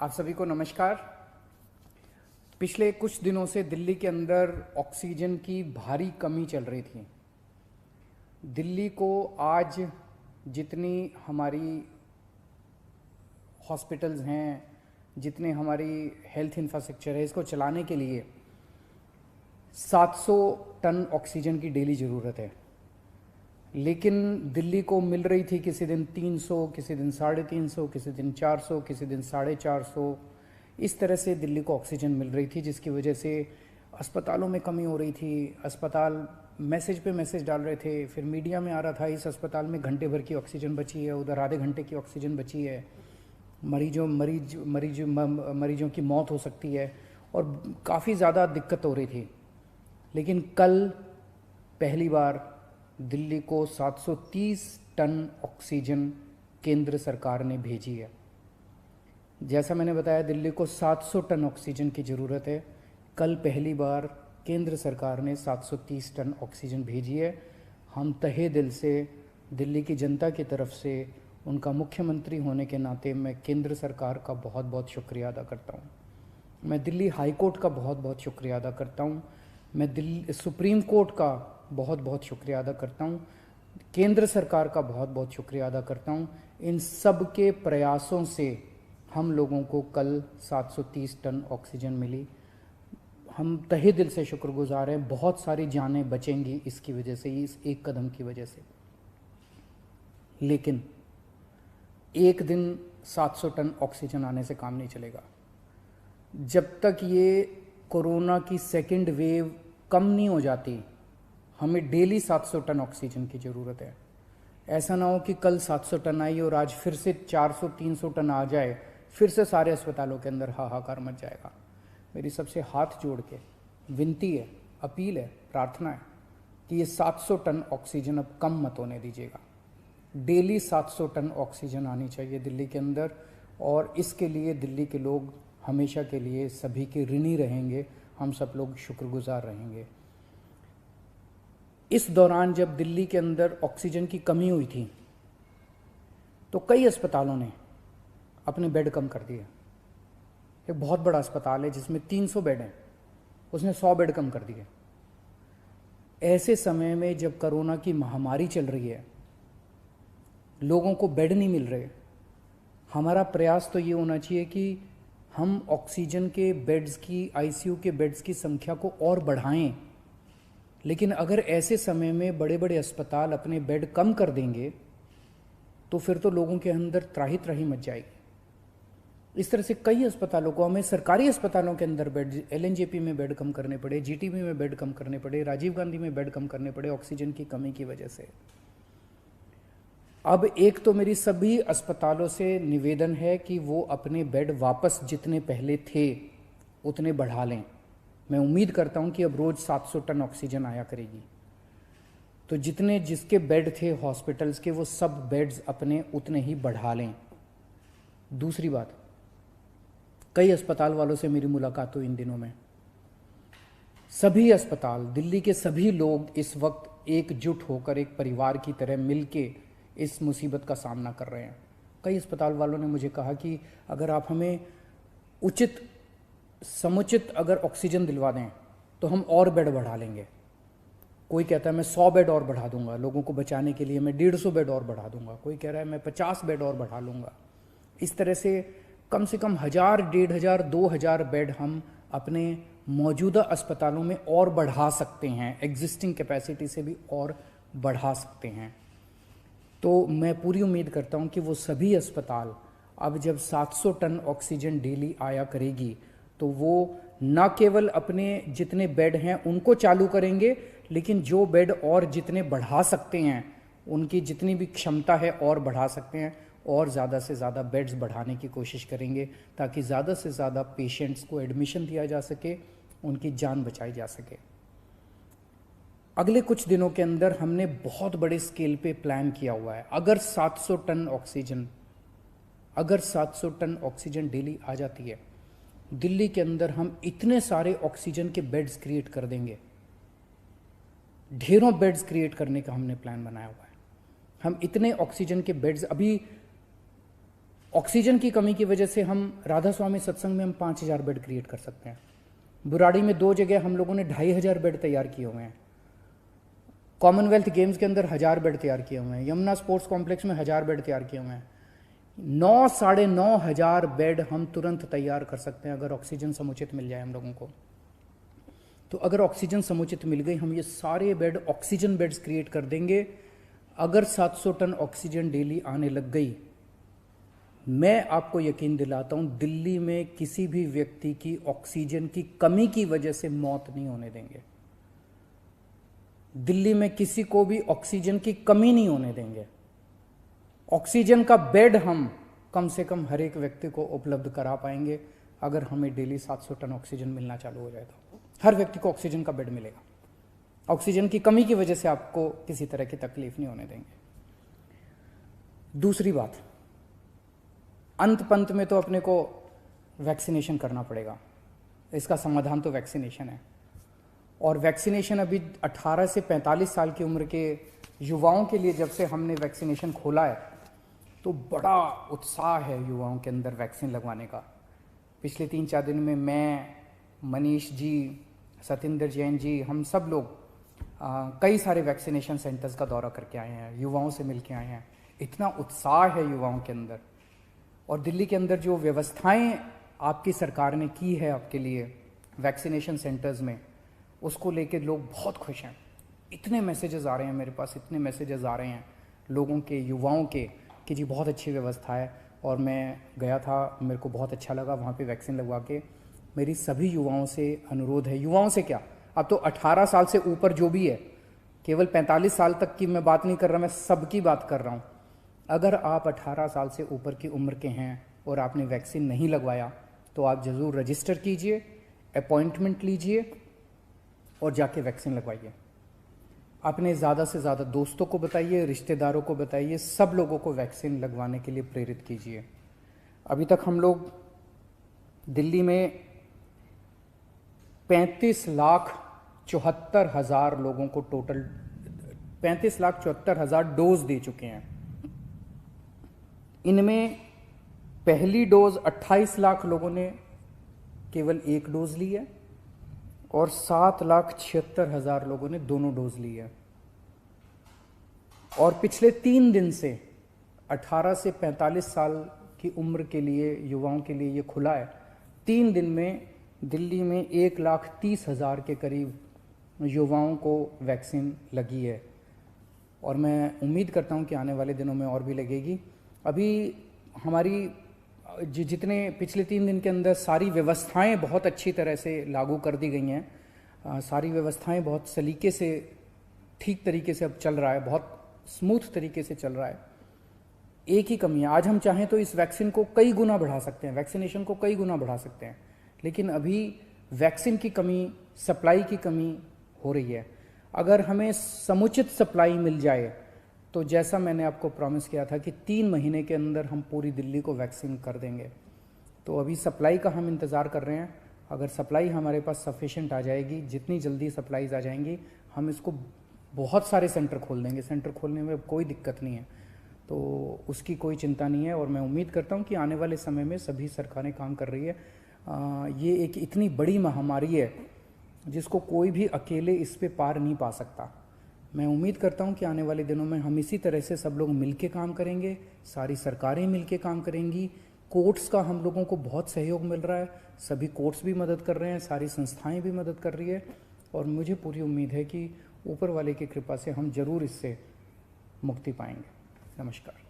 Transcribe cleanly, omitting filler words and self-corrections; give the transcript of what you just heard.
आप सभी को नमस्कार। पिछले कुछ दिनों से दिल्ली के अंदर ऑक्सीजन की भारी कमी चल रही थी। दिल्ली को आज जितनी हमारी हॉस्पिटल्स हैं, जितने हमारी हेल्थ इंफ्रास्ट्रक्चर है, इसको चलाने के लिए 700 टन ऑक्सीजन की डेली ज़रूरत है। लेकिन दिल्ली को मिल रही थी किसी दिन 300, किसी दिन 350, किसी दिन 400, किसी दिन 450। इस तरह से दिल्ली को ऑक्सीजन मिल रही थी, जिसकी वजह से अस्पतालों में कमी हो रही थी। अस्पताल मैसेज पे मैसेज डाल रहे थे, फिर मीडिया में आ रहा था इस अस्पताल में घंटे भर की ऑक्सीजन बची है, उधर आधे घंटे की ऑक्सीजन बची है, मरीजों की मौत हो सकती है, और काफ़ी ज़्यादा दिक्कत हो रही थी। लेकिन कल पहली बार दिल्ली को 730 टन ऑक्सीजन केंद्र सरकार ने भेजी है। जैसा मैंने बताया, दिल्ली को 700 टन ऑक्सीजन की ज़रूरत है। कल पहली बार केंद्र सरकार ने 730 टन ऑक्सीजन भेजी है। हम तहे दिल से दिल्ली की जनता की तरफ से, उनका मुख्यमंत्री होने के नाते, मैं केंद्र सरकार का बहुत बहुत शुक्रिया अदा करता हूँ। मैं दिल्ली हाई कोर्ट का बहुत बहुत शुक्रिया अदा करता हूँ। मैं दिल्ली सुप्रीम कोर्ट का बहुत बहुत शुक्रिया अदा करता हूँ। केंद्र सरकार का बहुत बहुत शुक्रिया अदा करता हूँ। इन सब के प्रयासों से हम लोगों को कल 730 टन ऑक्सीजन मिली। हम तहे दिल से शुक्रगुजार हैं। बहुत सारी जानें बचेंगी इसकी वजह से, इस एक कदम की वजह से। लेकिन एक दिन 700 टन ऑक्सीजन आने से काम नहीं चलेगा। जब तक ये कोरोना की सेकेंड वेव कम नहीं हो जाती, हमें डेली 700 टन ऑक्सीजन की ज़रूरत है। ऐसा ना हो कि कल 700 टन आई और आज फिर से 400-300 टन आ जाए, फिर से सारे अस्पतालों के अंदर हाहाकार मच जाएगा। मेरी सबसे हाथ जोड़ के विनती है, अपील है, प्रार्थना है कि ये 700 टन ऑक्सीजन अब कम मत होने दीजिएगा। डेली 700 टन ऑक्सीजन आनी चाहिए दिल्ली के अंदर, और इसके लिए दिल्ली के लोग हमेशा के लिए सभी के ऋणी रहेंगे। हम सब लोग शुक्रगुजार रहेंगे। इस दौरान जब दिल्ली के अंदर ऑक्सीजन की कमी हुई थी, तो कई अस्पतालों ने अपने बेड कम कर दिए। एक बहुत बड़ा अस्पताल है जिसमें 300 बेड हैं, उसने 100 बेड कम कर दिए। ऐसे समय में जब कोरोना की महामारी चल रही है, लोगों को बेड नहीं मिल रहे, हमारा प्रयास तो ये होना चाहिए कि हम ऑक्सीजन के बेड्स की, आईसीयू के बेड्स की संख्या को और बढ़ाएं। लेकिन अगर ऐसे समय में बड़े बड़े अस्पताल अपने बेड कम कर देंगे, तो फिर तो लोगों के अंदर त्राही त्राही मच जाएगी। इस तरह से कई अस्पतालों को, हमें सरकारी अस्पतालों के अंदर बेड, एलएनजेपी में बेड कम करने पड़े, जीटीबी में बेड कम करने पड़े, राजीव गांधी में बेड कम करने पड़े ऑक्सीजन की कमी की वजह से। अब एक तो मेरी सभी अस्पतालों से निवेदन है कि वो अपने बेड वापस जितने पहले थे उतने बढ़ा लें। मैं उम्मीद करता हूं कि अब रोज 700 टन ऑक्सीजन आया करेगी, तो जितने जिसके बेड थे हॉस्पिटल्स के, वो सब बेड्स अपने उतने ही बढ़ा लें। दूसरी बात, कई अस्पताल वालों से मेरी मुलाकात हुई इन दिनों में। सभी अस्पताल, दिल्ली के सभी लोग इस वक्त एकजुट होकर, एक परिवार की तरह मिलके इस मुसीबत का सामना कर रहे हैं। कई अस्पताल वालों ने मुझे कहा कि अगर आप हमें समुचित अगर ऑक्सीजन दिलवा दें तो हम और बेड बढ़ा लेंगे। कोई कहता है मैं 100 बेड और बढ़ा दूंगा लोगों को बचाने के लिए, मैं 150 बेड और बढ़ा दूंगा। कोई कह रहा है मैं 50 बेड और बढ़ा लूँगा। इस तरह से कम 1000, 1500, 2000 बेड हम अपने मौजूदा अस्पतालों में और बढ़ा सकते हैं, एग्जिस्टिंग कैपेसिटी से भी और बढ़ा सकते हैं। तो मैं पूरी उम्मीद करता हूं कि वो सभी अस्पताल अब जब 700 टन ऑक्सीजन डेली आया करेगी, तो वो न केवल अपने जितने बेड हैं उनको चालू करेंगे, लेकिन जो बेड और जितने बढ़ा सकते हैं, उनकी जितनी भी क्षमता है और बढ़ा सकते हैं, और ज़्यादा से ज़्यादा बेड्स बढ़ाने की कोशिश करेंगे, ताकि ज़्यादा से ज़्यादा पेशेंट्स को एडमिशन दिया जा सके, उनकी जान बचाई जा सके। अगले कुछ दिनों के अंदर हमने बहुत बड़े स्केल पे प्लान किया हुआ है। अगर 700 टन ऑक्सीजन डेली आ जाती है, दिल्ली के अंदर हम इतने सारे ऑक्सीजन के बेड्स क्रिएट कर देंगे। ढेरों बेड्स क्रिएट करने का हमने प्लान बनाया हुआ है। हम इतने ऑक्सीजन के बेड्स, अभी ऑक्सीजन की कमी की वजह से हम राधा स्वामी सत्संग में हम 5000 बेड क्रिएट कर सकते हैं। बुराड़ी में 2 जगह हम लोगों ने 2500 बेड तैयार किए हुए हैं। कॉमनवेल्थ गेम्स के अंदर 1000 बेड तैयार किए हुए हैं। यमुना स्पोर्ट्स कॉम्प्लेक्स में 1000 बेड तैयार किए हुए हैं। 9-9,500 बेड हम तुरंत तैयार कर सकते हैं अगर ऑक्सीजन समुचित मिल जाए हम लोगों को। तो अगर ऑक्सीजन समुचित मिल गई, हम ये सारे बेड ऑक्सीजन बेड्स क्रिएट कर देंगे। अगर 700 टन ऑक्सीजन डेली आने लग गई, मैं आपको यकीन दिलाता हूं दिल्ली में किसी भी व्यक्ति की ऑक्सीजन की कमी की वजह से मौत नहीं होने देंगे। दिल्ली में किसी को भी ऑक्सीजन की कमी नहीं होने देंगे। ऑक्सीजन का बेड हम कम से कम हर एक व्यक्ति को उपलब्ध करा पाएंगे अगर हमें डेली 700 टन ऑक्सीजन मिलना चालू हो जाए तो हर व्यक्ति को ऑक्सीजन का बेड मिलेगा। ऑक्सीजन की कमी की वजह से आपको किसी तरह की तकलीफ नहीं होने देंगे। दूसरी बात, अंत पंत में तो अपने को वैक्सीनेशन करना पड़ेगा। इसका समाधान तो वैक्सीनेशन है। और वैक्सीनेशन अभी 18 से 45 साल की उम्र के युवाओं के लिए जब से हमने वैक्सीनेशन खोला है तो बड़ा उत्साह है युवाओं के अंदर वैक्सीन लगवाने का। पिछले 3-4 दिन में मैं, मनीष जी, सतेंद्र जैन जी, हम सब लोग कई सारे वैक्सीनेशन सेंटर्स का दौरा करके आए हैं, युवाओं से मिल के आए हैं। इतना उत्साह है युवाओं के अंदर। और दिल्ली के अंदर जो व्यवस्थाएं आपकी सरकार ने की है आपके लिए वैक्सीनेशन सेंटर्स में, उसको लेके लोग बहुत खुश हैं। इतने मैसेजेस आ रहे हैं मेरे पास, इतने मैसेजेस आ रहे हैं लोगों के, युवाओं के, कि जी बहुत अच्छी व्यवस्था है। और मैं गया था, मेरे को बहुत अच्छा लगा वहाँ पे वैक्सीन लगवा के। मेरी सभी युवाओं से अनुरोध है, युवाओं से क्या, अब तो 18 साल से ऊपर जो भी है, केवल 45 साल तक की मैं बात नहीं कर रहा, मैं सबकी बात कर रहा हूँ। अगर आप 18 साल से ऊपर की उम्र के हैं और आपने वैक्सीन नहीं लगवाया तो आप ज़रूर रजिस्टर कीजिए, अपॉइंटमेंट लीजिए और जाके वैक्सीन लगवाइए। अपने ज़्यादा से ज़्यादा दोस्तों को बताइए, रिश्तेदारों को बताइए, सब लोगों को वैक्सीन लगवाने के लिए प्रेरित कीजिए। अभी तक हम लोग दिल्ली में 35,74,000 लोगों को टोटल 35,74,000 डोज दे चुके हैं। इनमें पहली डोज 28 लाख लोगों ने केवल एक डोज ली है और 7,76,000 लोगों ने दोनों डोज ली है। और पिछले 3 दिन से 18 से 45 साल की उम्र के लिए, युवाओं के लिए ये खुला है। 3 दिन में दिल्ली में 1,30,000 के करीब युवाओं को वैक्सीन लगी है और मैं उम्मीद करता हूँ कि आने वाले दिनों में और भी लगेगी। अभी हमारी जितने पिछले 3 दिन के अंदर सारी व्यवस्थाएं बहुत अच्छी तरह से लागू कर दी गई हैं। सारी व्यवस्थाएं बहुत सलीके से, ठीक तरीके से अब चल रहा है, बहुत स्मूथ तरीके से चल रहा है। एक ही कमी है, आज हम चाहें तो इस वैक्सीन को कई गुना बढ़ा सकते हैं, वैक्सीनेशन को कई गुना बढ़ा सकते हैं, लेकिन अभी वैक्सीन की कमी, सप्लाई की कमी हो रही है। अगर हमें समुचित सप्लाई मिल जाए तो जैसा मैंने आपको प्रॉमिस किया था कि 3 महीने के अंदर हम पूरी दिल्ली को वैक्सीन कर देंगे। तो अभी सप्लाई का हम इंतज़ार कर रहे हैं। अगर सप्लाई हमारे पास सफिशेंट आ जाएगी, जितनी जल्दी सप्लाईज आ जाएंगी, हम इसको बहुत सारे सेंटर खोल देंगे। सेंटर खोलने में कोई दिक्कत नहीं है, तो उसकी कोई चिंता नहीं है। और मैं उम्मीद करता हूँ कि आने वाले समय में सभी सरकारें काम कर रही है। ये एक इतनी बड़ी महामारी है जिसको कोई भी अकेले इस पे पार नहीं पा सकता। मैं उम्मीद करता हूं कि आने वाले दिनों में हम इसी तरह से सब लोग मिलके काम करेंगे, सारी सरकारें मिलके काम करेंगी। कोर्ट्स का हम लोगों को बहुत सहयोग मिल रहा है, सभी कोर्ट्स भी मदद कर रहे हैं, सारी संस्थाएं भी मदद कर रही है। और मुझे पूरी उम्मीद है कि ऊपर वाले की कृपा से हम जरूर इससे मुक्ति पाएंगे। नमस्कार।